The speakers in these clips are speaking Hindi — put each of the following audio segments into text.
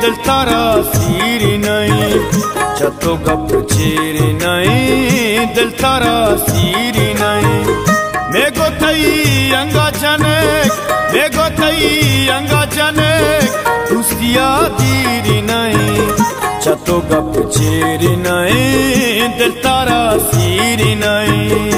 दिल तारा सीरी नहीं, चतो गप चेरी नहीं, दिल तारा सीरी नहीं। मेगो थई अंगा जाने, मेगो थई अंगा जाने, दुस्तिया दीरी नहीं, चतो गप चेरी नहीं, दिल तारा सीरी नहीं।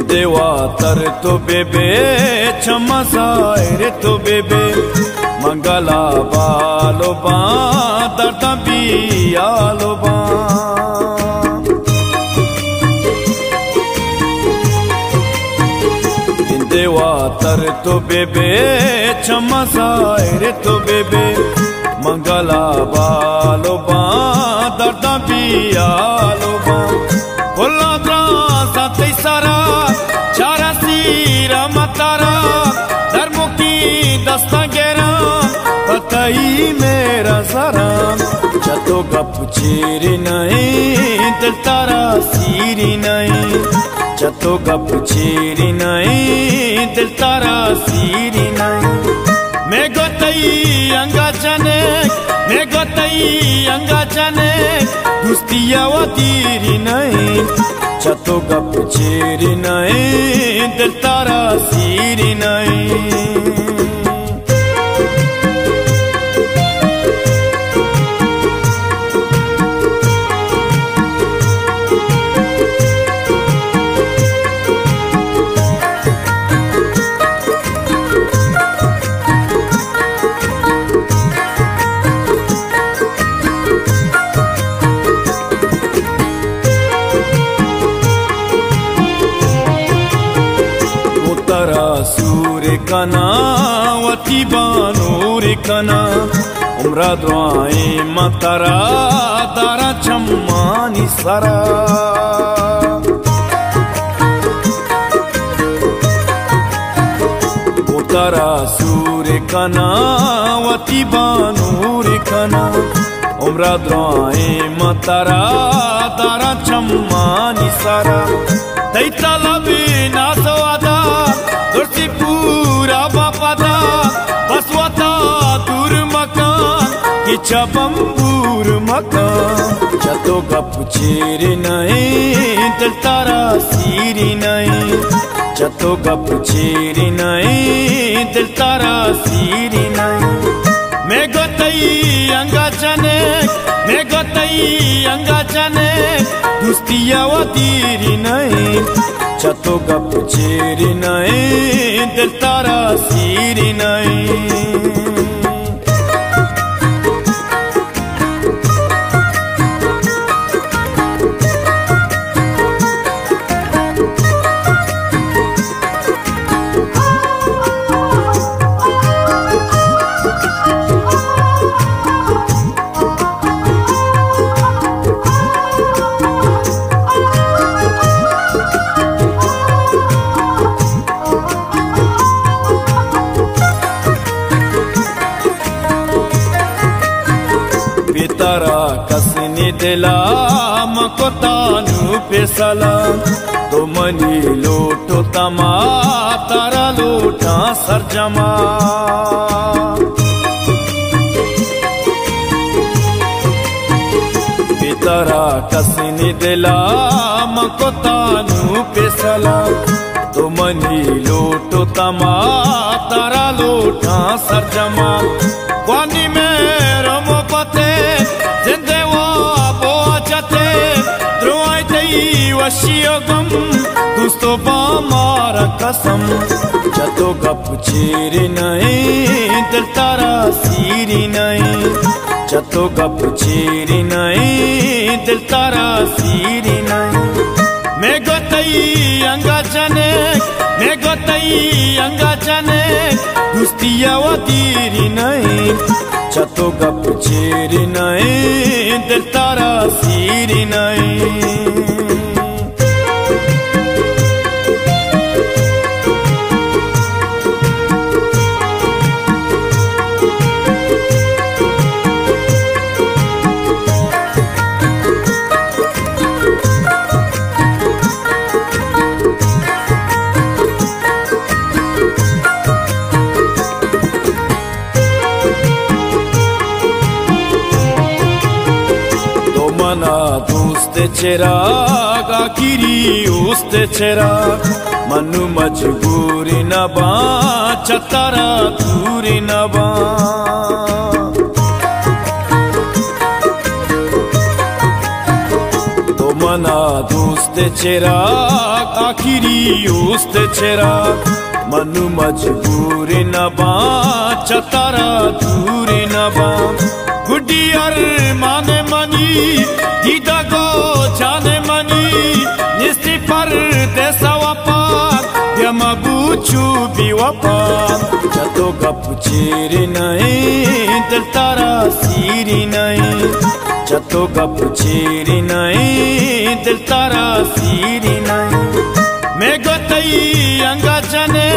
देवा तर तो बेबे क्षमा सायरे तो बेबे, मंगला बालो बा दर्दा भी आलो बा। देवा तर तो बेबे क्षमा सायरे तो बेबे, मंगला बालो बा दर्दा भी आलो बा। बोला द्रा साथी सारा चारा सीरा मतारा, धर्मों की दस्ता गेरा बताई मेरा सारा, चतो गप चेरी नहीं, दिल तारा सीरी नहीं, चतो गप चेरी नहीं, दिल तारा सीरी नहीं। मैं गोतई अंगा जाने, मैं गोतई अंगा जाने, दुस्तिया वो तीरी नहीं, चतो गप चेरी नहीं, दिल तारा सीरी नहीं। सूर्य कना वती बानूर कना, उम्रा दुआए मतरा दारा चम्मानी सरा। उतरा सूर्य कना वती बानूर कना, उम्रा दुआए मतरा दारा चम्मानी सरा। दैता लबी नासो आदा दुर्सी पूरा बापादा, बसवता दूर मकान किचा बम्बूर मकान, चतो गप चेरी नहीं, दिल तारा सीरी नहीं, चतो गप चेरी नहीं, दिल तारा सीरी नहीं। मैं गोतई अंगा जाने, मैं गोतई अंगा जाने, दुस्तिया वो तीरी नहीं, चतो गप चेरी नहीं, दिल तारा सीरी नहीं। तारा कसनी दिला मको तानु पे सलाम, तो मनी लोटो तमा तारा लोटा सरजमा। तारा कसनी दिला मको तानु पे सलाम, तो मनी लोटो तमा तारा लोटा सरजमा। वानी में रमो पते जिंदे वो बो जाते, द्रोआई तई वशियो गम दोस्तों बामारा कसम, चतो गप चेरी नहीं, दिल तारा सीरी नहीं, चतो गप चेरी नहीं, दिल तारा सीरी नहीं। मैं गोतई अंगा जाने, मैं गोतई अंगा जाने, दुस्तिया वा तेरी नहीं चतो गप चेरी नहीं दिल तारा सीरी नहीं मना दोस्त चिराग आखिरी उस्त चिराग मनु मजबूरी न बा चतारा दूरी न बा तो मना दोस्त चिराग आखिरी उस्त चिराग मनु मजबूरी न बा चतारा दूरी न बा गुडियर माने मनी दीदा गो जाने मनी निस्ती पर देसा वपार यमा बूचू भी वपार चतो गप चेरी नहीं दिल तारा सीरी नहीं चतो गप चेरी नहीं दिल तारा सीरी नहीं मैं गोतई अंगा जाने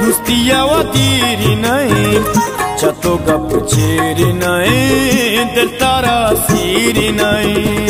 दुस्तिया वा तेरी नहीं चतो गप चेरी नहीं दिल तारा सीरी नहीं